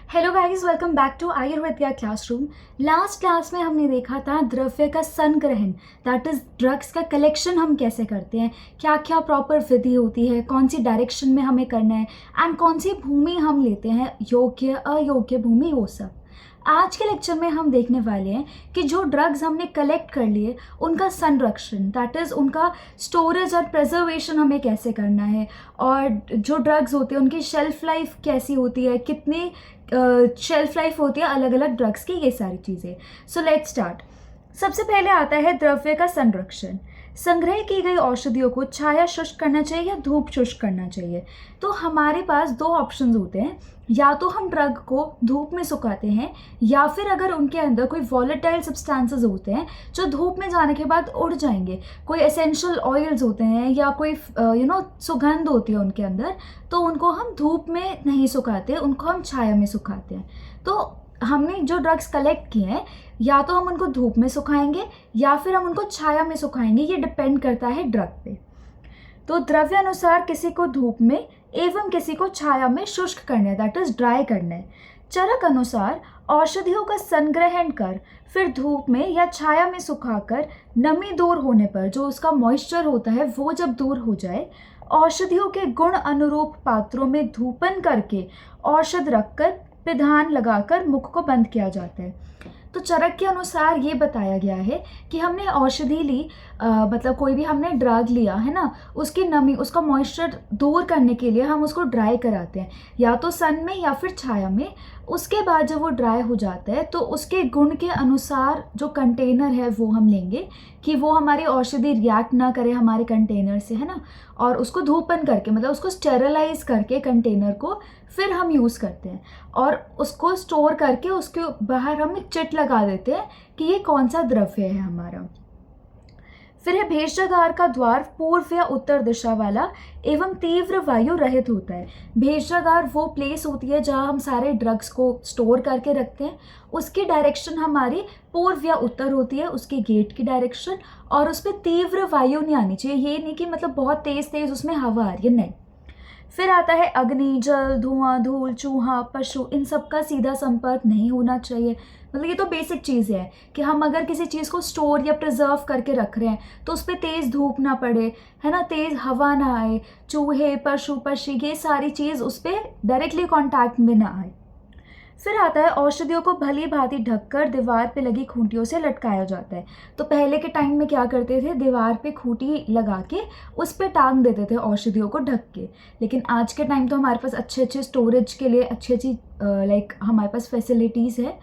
Hello guys, welcome back to Ayurvedia classroom. Last class में हमने देखा था द्रव्य का संग्रहण, दैट इज ड्रग्स का कलेक्शन हम कैसे करते हैं, क्या क्या प्रॉपर विधि होती है, कौन सी डायरेक्शन में हमें करना है एंड कौन सी भूमि हम लेते हैं, योग्य अयोग्य भूमि, वो सब। आज के लेक्चर में हम देखने वाले हैं कि जो ड्रग्स हमने कलेक्ट कर लिए उनका संरक्षण, दैट इज़ उनका स्टोरेज और प्रिजर्वेशन हमें कैसे करना है, और जो ड्रग्स होते हैं उनकी शेल्फ लाइफ कैसी होती है, कितनी शेल्फ लाइफ होती है अलग अलग ड्रग्स की, ये सारी चीज़ें। So let's start. सबसे पहले आता है द्रव्य का संरक्षण। संग्रह की गई औषधियों को छाया शुष्क करना चाहिए या धूप शुष्क करना चाहिए। तो हमारे पास दो ऑप्शंस होते हैं, या तो हम ड्रग को धूप में सुखाते हैं, या फिर अगर उनके अंदर कोई वॉलेटाइल सब्सटेंसेस होते हैं जो धूप में जाने के बाद उड़ जाएंगे, कोई एसेंशियल ऑयल्स होते हैं या कोई सुगंध होती है उनके अंदर, तो उनको हम धूप में नहीं सुखाते, उनको हम छाया में सुखाते हैं। तो हमने जो ड्रग्स कलेक्ट किए हैं, या तो हम उनको धूप में सुखाएंगे या फिर हम उनको छाया में सुखाएंगे, ये डिपेंड करता है ड्रग पे। तो द्रव्य अनुसार किसी को धूप में एवं किसी को छाया में शुष्क करना है, दैट इज ड्राई करना है। चरक अनुसार औषधियों का संग्रहण कर फिर धूप में या छाया में सुखाकर नमी दूर होने पर, जो उसका मॉइस्चर होता है वो जब दूर हो जाए, औषधियों के गुण अनुरूप पात्रों में धूपन करके औषध रखकर पिधान लगाकर मुख को बंद किया जाता है। तो चरक के अनुसार ये बताया गया है कि हमने औषधि ली, मतलब कोई भी हमने ड्रग लिया है ना, उसकी नमी, उसका मॉइस्चर दूर करने के लिए हम उसको ड्राई कराते हैं, या तो सन में या फिर छाया में। उसके बाद जब वो ड्राई हो जाता है तो उसके गुण के अनुसार जो कंटेनर है वो हम लेंगे कि वो हमारी औषधि रिएक्ट ना करे हमारे कंटेनर से, है ना, और उसको धूपन करके, मतलब उसको स्टेरलाइज करके कंटेनर को फिर हम यूज़ करते हैं, और उसको स्टोर करके उसके बाहर हम एक चिट लगा देते हैं कि ये कौन सा द्रव्य है हमारा। फिर है भेषजागार का द्वार पूर्व या उत्तर दिशा वाला एवं तीव्र वायु रहित होता है। भेषजागार वो प्लेस होती है जहाँ हम सारे ड्रग्स को स्टोर करके रखते हैं, उसकी डायरेक्शन हमारी पूर्व या उत्तर होती है, उसके गेट की डायरेक्शन, और उस पर तीव्र वायु नहीं आनी चाहिए। ये नहीं कि मतलब बहुत तेज़ तेज़ उसमें हवा आ रही है, नहीं। फिर आता है अग्नि, जल, धुआं, धूल, चूहा, पशु, इन सब का सीधा संपर्क नहीं होना चाहिए। मतलब ये तो बेसिक चीज़ है कि हम अगर किसी चीज़ को स्टोर या प्रिजर्व करके रख रहे हैं तो उस पर तेज़ धूप ना पड़े, है ना, तेज़ हवा ना आए, चूहे, पशु, पक्षी, ये सारी चीज़ उस पर डायरेक्टली कॉन्टैक्ट में ना आए। फिर आता है औषधियों को भली भांति ढककर दीवार पे लगी खूंटियों से लटकाया जाता है। तो पहले के टाइम में क्या करते थे, दीवार पे खूंटी लगा के उस पे टांग देते थे औषधियों को ढक के। लेकिन आज के टाइम तो हमारे पास अच्छे अच्छे स्टोरेज के लिए अच्छी अच्छी हमारे पास फैसिलिटीज़ है,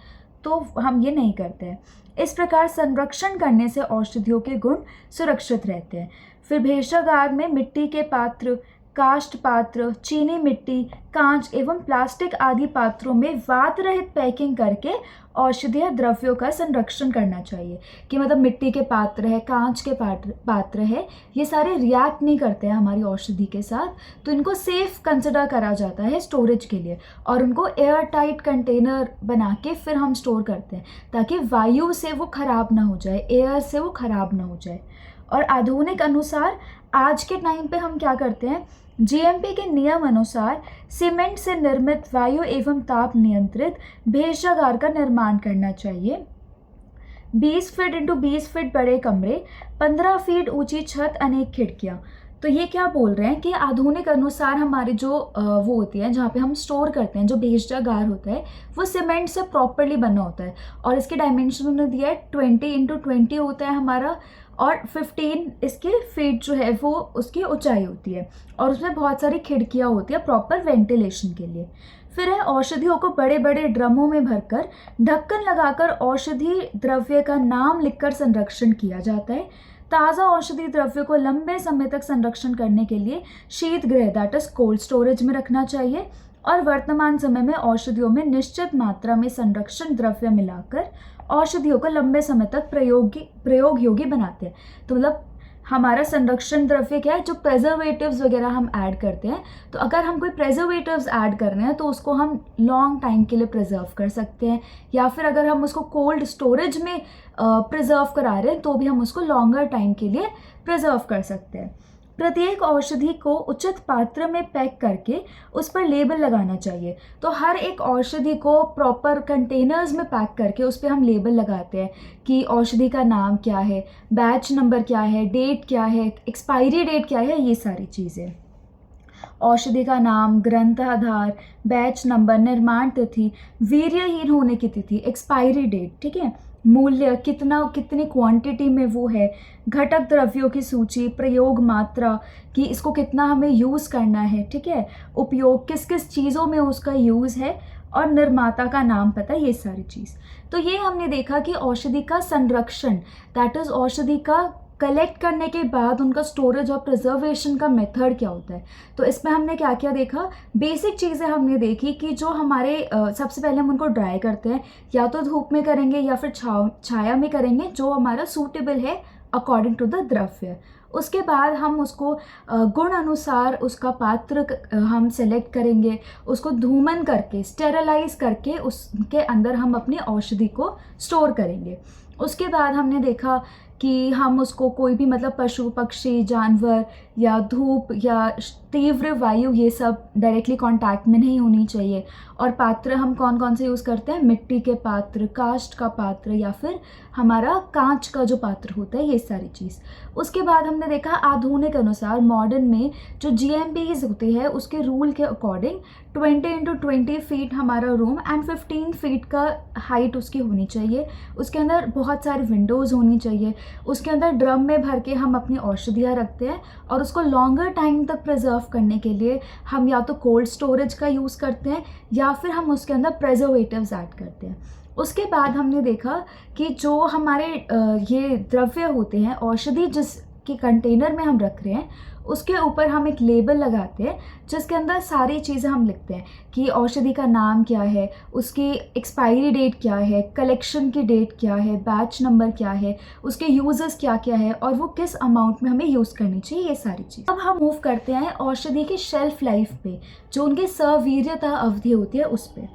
तो हम ये नहीं करते हैं। इस प्रकार संरक्षण करने से औषधियों के गुण सुरक्षित रहते हैं। फिर भेषजागार में मिट्टी के पात्र, काष्ठ पात्र, चीनी मिट्टी, कांच एवं प्लास्टिक आदि पात्रों में वात रहित पैकिंग करके औषधीय द्रव्यों का संरक्षण करना चाहिए। कि मतलब मिट्टी के पात्र है, कांच के पात्र है, ये सारे रिएक्ट नहीं करते हैं हमारी औषधि के साथ, तो इनको सेफ कंसिडर करा जाता है स्टोरेज के लिए, और उनको एयर टाइट कंटेनर बना के फिर हम स्टोर करते हैं ताकि वायु से वो खराब ना हो जाए, एयर से वो खराब ना हो जाए। और आधुनिक अनुसार आज के टाइम पे हम क्या करते हैं, जीएमपी के नियम अनुसार सीमेंट से निर्मित वायु एवं ताप नियंत्रित भेषजागार का निर्माण करना चाहिए। 20 फीट इंटू 20 फीट बड़े कमरे, 15 फीट ऊंची छत, अनेक खिड़कियाँ। तो ये क्या बोल रहे हैं कि आधुनिक अनुसार हमारे जो वो होती है जहाँ पे हम स्टोर करते हैं, जो भेषजागार होता है वो सीमेंट से प्रॉपरली बना होता है, और इसके डायमेंशन उन्होंने दिया है 20 इंटू 20 होता है हमारा, और 15 इसके फीट जो है वो उसकी ऊंचाई होती है, और उसमें बहुत सारी खिड़कियाँ होती है प्रॉपर वेंटिलेशन के लिए। फिर है औषधियों को बड़े बड़े ड्रमों में भरकर ढक्कन लगाकर औषधि द्रव्य का नाम लिखकर संरक्षण किया जाता है। ताज़ा औषधि द्रव्य को लंबे समय तक संरक्षण करने के लिए शीत गृह, दैट इज कोल्ड स्टोरेज में रखना चाहिए, और वर्तमान समय में औषधियों में निश्चित मात्रा में संरक्षण द्रव्य मिलाकर औषधियों को लंबे समय तक प्रयोग योगी बनाते हैं। तो मतलब हमारा संरक्षण द्रव्य क्या है, जो प्रेजर्वेटिव्स वगैरह हम ऐड करते हैं, तो अगर हम कोई प्रेजर्वेटिव्स ऐड कर रहे हैं तो उसको हम लॉन्ग टाइम के लिए प्रिजर्व कर सकते हैं, या फिर अगर हम उसको कोल्ड स्टोरेज में प्रिजर्व करा रहे हैं तो भी हम उसको लॉन्गर टाइम के लिए प्रिजर्व कर सकते हैं। प्रत्येक औषधि को उचित पात्र में पैक करके उस पर लेबल लगाना चाहिए। तो हर एक औषधि को प्रॉपर कंटेनर्स में पैक करके उस पर हम लेबल लगाते हैं कि औषधि का नाम क्या है, बैच नंबर क्या है, डेट क्या है, एक्सपायरी डेट क्या है, ये सारी चीज़ें। औषधि का नाम, ग्रंथ आधार, बैच नंबर, निर्माण तिथि, वीर्यहीन होने की तिथि, एक्सपायरी डेट, ठीक है, मूल्य, कितनी क्वांटिटी में वो है, घटक द्रव्यों की सूची, प्रयोग मात्रा कि इसको कितना हमें यूज़ करना है, ठीक है, उपयोग, किस किस चीज़ों में उसका यूज़ है, और निर्माता का नाम पता है, ये सारी चीज़। तो ये हमने देखा कि औषधि का संरक्षण, दैट इज़ औषधि का कलेक्ट करने के बाद उनका स्टोरेज और प्रिजर्वेशन का मेथड क्या होता है। तो इसमें हमने क्या क्या देखा, बेसिक चीज़ें हमने देखी कि जो हमारे सबसे पहले हम उनको ड्राई करते हैं, या तो धूप में करेंगे या फिर छाया में करेंगे, जो हमारा सूटेबल है अकॉर्डिंग टू द द्रव्य। उसके बाद हम उसको गुण अनुसार उसका पात्र हम सेलेक्ट करेंगे, उसको धूमन करके, स्टेरलाइज करके उसके अंदर हम अपनी औषधि को स्टोर करेंगे। उसके बाद हमने देखा कि हम उसको कोई भी मतलब पशु पक्षी जानवर या धूप या तीव्र वायु ये सब डायरेक्टली कांटेक्ट में नहीं होनी चाहिए। और पात्र हम कौन कौन से यूज़ करते हैं, मिट्टी के पात्र, काष्ठ का पात्र, या फिर हमारा कांच का जो पात्र होता है, ये सारी चीज़। उसके बाद हमने देखा आधुनिक अनुसार मॉडर्न में जो GMPs होते हैं उसके रूल के अकॉर्डिंग 20x20 फीट हमारा रूम एंड 15 फीट का हाइट उसकी होनी चाहिए। उसके अंदर बहुत सारी विंडोज़ होनी चाहिए। उसके अंदर ड्रम में भर के हम अपनी औषधियाँ रखते हैं और उसको लॉन्गर टाइम तक प्रिजर्व करने के लिए हम या तो कोल्ड स्टोरेज का यूज़ करते हैं या फिर हम उसके अंदर प्रिजर्वेटिव्स ऐड करते हैं। उसके बाद हमने देखा कि जो हमारे ये द्रव्य होते हैं, औषधि जिसके कंटेनर में हम रख रहे हैं, उसके ऊपर हम एक लेबल लगाते हैं जिसके अंदर सारी चीज़ें हम लिखते हैं कि औषधि का नाम क्या है, उसकी एक्सपायरी डेट क्या है, कलेक्शन की डेट क्या है, बैच नंबर क्या है, उसके यूजेस क्या क्या है और वो किस अमाउंट में हमें यूज़ करनी चाहिए, ये सारी चीज़। अब हम मूव करते हैं औषधि की शेल्फ लाइफ पे, जो उनकी सवीर्यता अवधि होती है उस पर।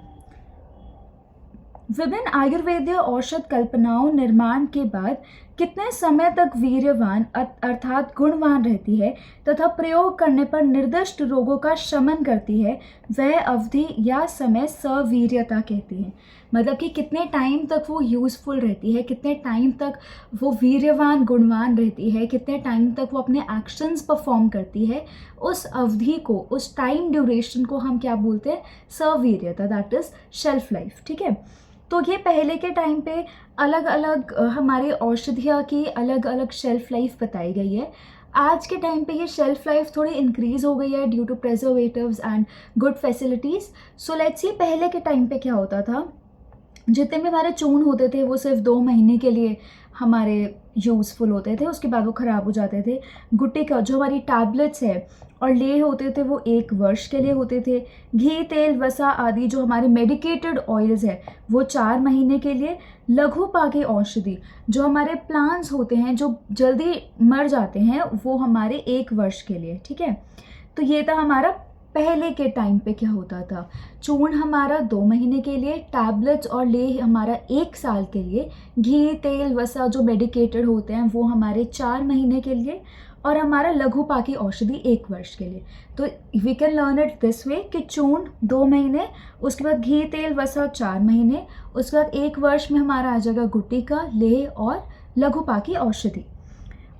विभिन्न आयुर्वेदीय औषध कल्पनाओं निर्माण के बाद कितने समय तक वीर्यवान अर्थात गुणवान रहती है तथा प्रयोग करने पर निर्दिष्ट रोगों का शमन करती है, वह अवधि या समय सवीर्यता कहती है। मतलब कि कितने टाइम तक वो यूज़फुल रहती है, कितने टाइम तक वो वीर्यवान गुणवान रहती है, कितने टाइम तक वो अपने एक्शंस परफॉर्म करती है, उस अवधि को, उस टाइम ड्यूरेशन को हम क्या बोलते हैं, सवीर्यता, दैट इज़ शेल्फ लाइफ, ठीक है। तो ये पहले के टाइम पे अलग अलग हमारी औषधियाँ की अलग अलग शेल्फ़ लाइफ बताई गई है। आज के टाइम पे ये शेल्फ़ लाइफ थोड़ी इंक्रीज़ हो गई है due to preservatives and good facilities. So let's see पहले के टाइम पे क्या होता था, जितने भी हमारे चूर्ण होते थे वो सिर्फ 2 महीने के लिए हमारे यूज़फुल होते थे, उसके बाद वो ख़राब हो जाते थे। गुटिका जो हमारी टैबलेट्स है और ले होते थे वो 1 वर्ष के लिए होते थे। घी, तेल, वसा आदि जो हमारे मेडिकेटेड ऑयल्स है वो 4 महीने के लिए। लघुपाकी औषधि जो हमारे प्लांट्स होते हैं जो जल्दी मर जाते हैं वो हमारे 1 वर्ष के लिए, ठीक है। तो ये था हमारा पहले के टाइम पे क्या होता था। चूर्ण हमारा 2 महीने के लिए, टैबलेट्स और ले हमारा 1 साल के लिए, घी, तेल, वसा जो मेडिकेटेड होते हैं वो हमारे 4 महीने के लिए, और हमारा लघुपाकी औषधि 1 वर्ष के लिए। तो we can learn it this way कि चूर्ण 2 महीने, उसके बाद घी, तेल, वसा 4 महीने, उसके बाद 1 वर्ष में हमारा आ जाएगा गुटिका, लेह और लघुपाकी औषधि।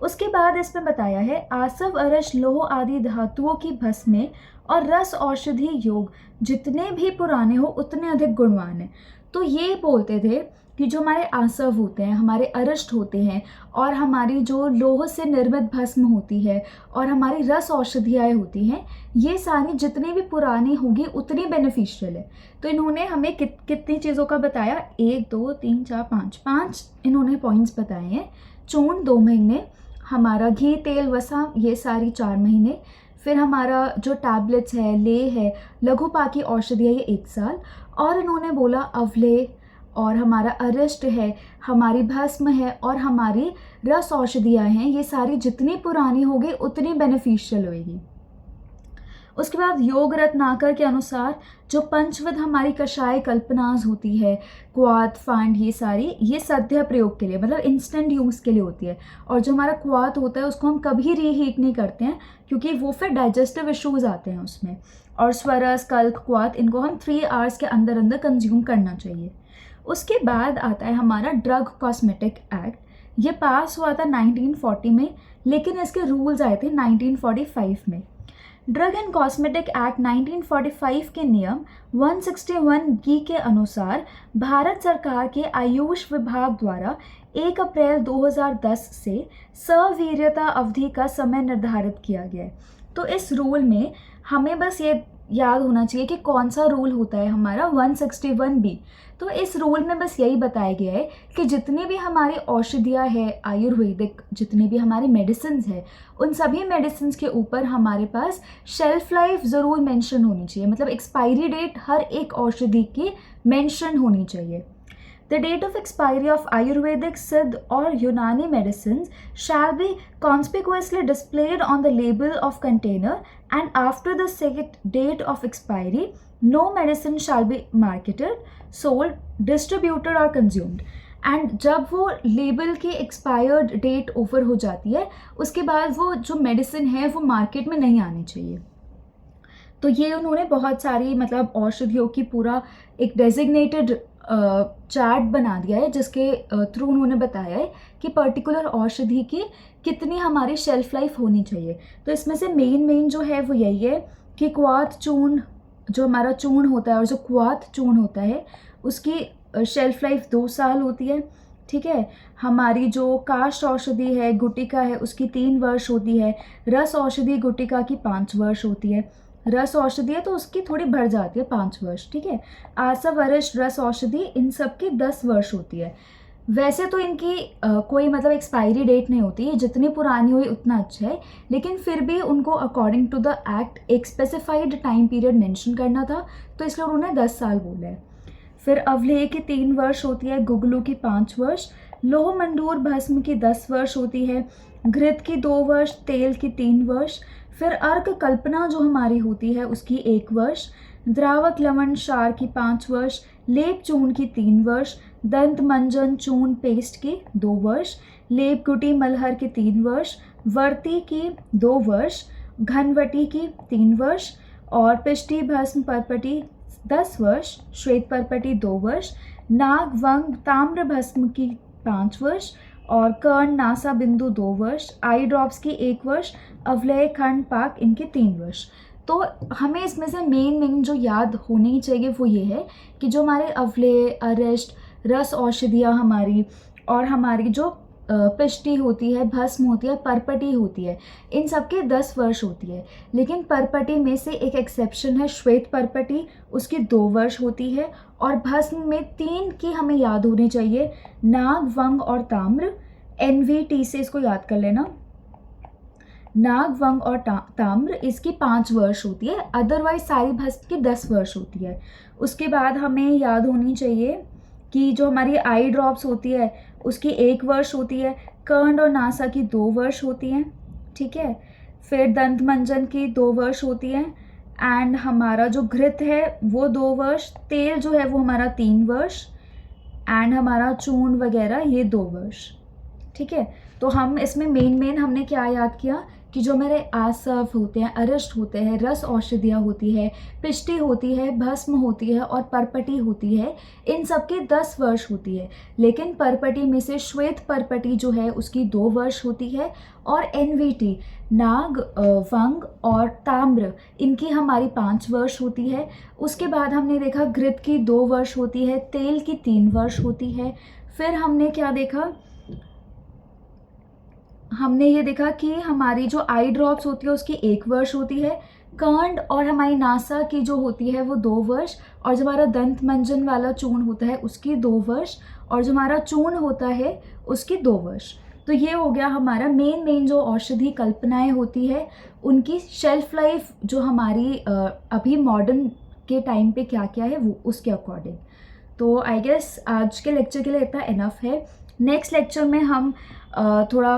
उसके बाद इसमें बताया है आसव, अरस, लोह आदि धातुओं की भस्में और रस औषधि योग जितने भी पुराने हो उतने अधिक गुणवान हैं। तो ये बोलते थे कि जो हमारे आसव होते हैं, हमारे अरिष्ट होते हैं, और हमारी जो लोह से निर्मित भस्म होती है और हमारी रस औषधियाँ होती हैं, ये सारी जितनी भी पुरानी होगी उतनी बेनिफिशियल है। तो इन्होंने हमें कितनी चीज़ों का बताया, 1 2 3 4 5 इन्होंने पॉइंट्स बताए हैं। चूर्ण 2 महीने, हमारा घी, तेल, वसा ये सारी 4 महीने, फिर हमारा जो टैबलेट्स है, ले है, लघुपाकी औषधियाँ ये 1 साल, और इन्होंने बोला अवलेह और हमारा अरिष्ट है, हमारी भस्म है और हमारी रस औषधियाँ हैं, ये सारी जितनी पुरानी होगी उतनी बेनिफिशियल होगी। उसके बाद योग रत्नाकर के अनुसार जो पंचविध हमारी कषाय कल्पनाज होती है, क्वाथ, फांड, ये सारी, ये सद्य प्रयोग के लिए मतलब इंस्टेंट यूज़ के लिए होती है। और जो हमारा क्वाथ होता है उसको हम कभी रीहीट नहीं करते हैं क्योंकि वो फिर डाइजेस्टिव इश्यूज आते हैं उसमें। और स्वरस, कल्क, क्वाथ, इनको हम 3 आवर्स के अंदर अंदर कंज्यूम करना चाहिए। उसके बाद आता है हमारा ड्रग कॉस्मेटिक एक्ट। ये पास हुआ था 1940 में, लेकिन इसके रूल्स आए थे 1945 में। ड्रग एंड कॉस्मेटिक एक्ट 1945 के नियम 161 के अनुसार भारत सरकार के आयुष विभाग द्वारा 1 अप्रैल 2010 से सवीर्यता अवधि का समय निर्धारित किया गया है। तो इस रूल में हमें बस ये याद होना चाहिए कि कौन सा रूल होता है हमारा 161B। तो इस रूल में बस यही बताया गया है कि जितनी भी हमारी औषधियाँ है आयुर्वेदिक, जितनी भी हमारी मेडिसिन्स है, उन सभी मेडिसिन्स के ऊपर हमारे पास शेल्फ लाइफ ज़रूर मेंशन होनी चाहिए, मतलब एक्सपायरी डेट हर एक औषधि की मेंशन होनी चाहिए। The date of expiry of Ayurvedic, Siddh or Unani medicines shall be conspicuously displayed on the label of container, and after the set date of expiry, no medicine shall be marketed, sold, distributed or consumed. And जब वो label की expired date over हो जाती है उसके बाद वो जो मेडिसिन है वो मार्केट में नहीं आनी चाहिए। तो ये उन्होंने बहुत सारी मतलब औषधियों की पूरा एक डेजिग्नेटेड चार्ट बना दिया है जिसके थ्रू उन्होंने बताया है कि पर्टिकुलर औषधि की कितनी हमारी शेल्फ लाइफ होनी चाहिए। तो इसमें से मेन जो है वो यही है कि क्वाथ चूर्ण, जो हमारा चूर्ण होता है और जो क्वाथ चूर्ण होता है उसकी शेल्फ लाइफ 2 साल होती है। ठीक है, हमारी जो काष्ठ औषधि है, गुटिका है, उसकी 3 वर्ष होती है। रस औषधि गुटिका की 5 वर्ष होती है। रस औषधि है तो उसकी थोड़ी बढ़ जाती है 5 वर्ष। ठीक है, आसव, वरिष्ठ, रस औषधि, इन सब की 10 वर्ष होती है। वैसे तो इनकी कोई मतलब एक्सपायरी डेट नहीं होती है, जितनी पुरानी हुई उतना अच्छा है, लेकिन फिर भी उनको अकॉर्डिंग टू द एक्ट एक स्पेसिफाइड टाइम पीरियड मेंशन करना था, तो इसलिए उन्होंने 10 साल बोला है। फिर अवलेह की 3 वर्ष होती है, गुगलू की 5 वर्ष, लोह मंडूर भस्म की 10 वर्ष होती है, घृत की 2 वर्ष, तेल की 3 वर्ष। फिर अर्क कल्पना जो हमारी होती है उसकी 1 वर्ष, द्रावक लवण क्षार की 5 वर्ष, लेप चूर्ण की 3 वर्ष, दंत मंजन चूर्ण पेस्ट की 2 वर्ष, लेप गुटी मलहर की 3 वर्ष, वर्ती की 2 वर्ष, घनवटी की 3 वर्ष और पिष्टी भस्म परपटी 10 वर्ष, श्वेत परपटी 2 वर्ष, नाग वंग ताम्र भस्म की 5 वर्ष और कर्ण नासा बिंदु 2 वर्ष, आई ड्रॉप्स की 1 वर्ष, अवलय खंड पाक इनके 3 वर्ष। तो हमें इसमें से मेन जो याद होनी चाहिए वो ये है कि जो हमारे अवलय, अरिष्ट, रस औषधियाँ हमारी और हमारी जो पिष्टी होती है, भस्म होती है, परपटी होती है, इन सब के 10 वर्ष होती है। लेकिन परपटी में से एक एक्सेप्शन है, श्वेत परपटी, उसकी 2 वर्ष होती है। और भस्म में 3 की हमें याद होनी चाहिए, नाग, वंग और ताम्र। NVT से इसको याद कर लेना, नाग, वंग और ताम्र, इसकी 5 वर्ष होती है। अदरवाइज सारी भस्म की 10 वर्ष होती है। उसके बाद हमें याद होनी चाहिए कि जो हमारी आई ड्रॉप्स होती है उसकी 1 वर्ष होती है, कर्ण और नासा की 2 वर्ष होती हैं। ठीक है, फिर दंत मंजन की 2 वर्ष होती है एंड हमारा जो घृत है वो 2 वर्ष, तेल जो है वो हमारा 3 वर्ष एंड हमारा चूर्ण वगैरह ये 2 वर्ष। ठीक है, तो हम इसमें मेन हमने क्या याद किया कि जो मेरे आसव होते हैं, अरिष्ट होते हैं, रस औषधियाँ होती है, पिष्टी होती है, भस्म होती है और परपटी होती है, इन सब के 10 वर्ष होती है। लेकिन परपटी में से श्वेत परपटी जो है उसकी 2 वर्ष होती है और NVT, नाग, वंग और ताम्र, इनकी हमारी 5 वर्ष होती है। उसके बाद हमने देखा घृत की 2 वर्ष होती है, तेल की 3 वर्ष होती है। फिर हमने क्या देखा, हमने ये देखा कि हमारी जो आई ड्रॉप्स होती है उसकी 1 वर्ष होती है, कर्ण और हमारी नासा की जो होती है वो 2 वर्ष, और जो हमारा दंत मंजन वाला चूर्ण होता है उसकी 2 वर्ष, और जो हमारा चूर्ण होता है उसकी 2 वर्ष। तो ये हो गया हमारा मेन जो औषधि कल्पनाएं होती है उनकी शेल्फ लाइफ जो हमारी अभी मॉडर्न के टाइम पे क्या क्या है वो उसके अकॉर्डिंग। तो आई गेस आज के लेक्चर के लिए इतना इनफ है। नेक्स्ट लेक्चर में हम थोड़ा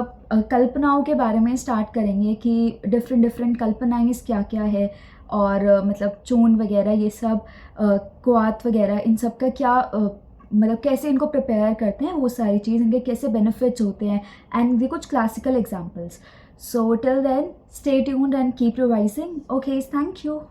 कल्पनाओं के बारे में स्टार्ट करेंगे कि डिफरेंट कल्पनाएं क्या क्या है, और मतलब चून वगैरह ये सब, क्वाथ वगैरह, इन सब का क्या मतलब कैसे इनको प्रिपेयर करते हैं, वो सारी चीज़, इनके कैसे बेनिफिट्स होते हैं, एंड ये कुछ classical examples. So till then, stay tuned and keep revising. Okay, thank you.